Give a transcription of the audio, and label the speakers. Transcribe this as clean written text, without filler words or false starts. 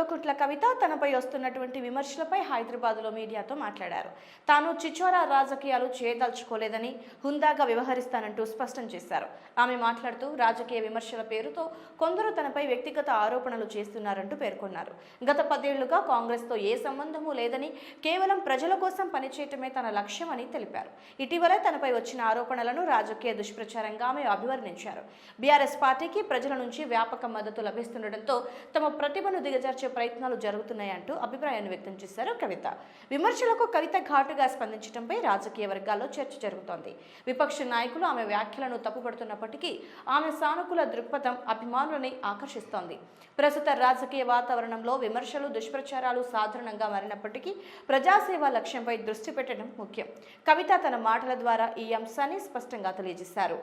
Speaker 1: కల్వకుంట్ల కవిత తనపై వస్తున్నటువంటి విమర్శలపై హైదరాబాద్లో మీడియాతో మాట్లాడారు. తాను చిచోరా రాజకీయాలు చేయదలుచుకోలేదని, హుందాగా వ్యవహరిస్తానంటూ స్పష్టం చేశారు. ఆమె మాట్లాడుతూ రాజకీయ విమర్శల పేరుతో కొందరు తనపై వ్యక్తిగత ఆరోపణలు చేస్తున్నారంటూ పేర్కొన్నారు. గత 10 ఏళ్లుగా కాంగ్రెస్తో ఏ సంబంధమూ లేదని, కేవలం ప్రజల కోసం పనిచేయటమే తన లక్ష్యమని తెలిపారు. ఇటీవలే తనపై వచ్చిన ఆరోపణలను రాజకీయ దుష్ప్రచారంగా ఆమె అభివర్ణించారు. బీఆర్ఎస్ పార్టీకి ప్రజల నుంచి వ్యాపక మద్దతు లభిస్తుండటంతో తమ ప్రతిభను దిగజార్చే ప్రయత్నాలు జరుగుతున్నాయంటూ అభిప్రాయాన్ని వ్యక్తం చేశారు కవిత. విమర్శలకు కవిత ఘాటుగా స్పందించడంపై రాజకీయ వర్గాల్లో చర్చ జరుగుతోంది. విపక్ష నాయకులు ఆమె వ్యాఖ్యలను తప్పుపడుతున్నప్పటికీ ఆమె సానుకూల దృక్పథం అభిమానులని ఆకర్షిస్తోంది. ప్రస్తుత రాజకీయ వాతావరణంలో విమర్శలు, దుష్ప్రచారాలు సాధారణంగా మారినప్పటికీ ప్రజాసేవ లక్ష్యంపై దృష్టి పెట్టడం ముఖ్యం. కవిత తన మాటల ద్వారా ఈ అంశాన్ని స్పష్టంగా తెలియజేశారు.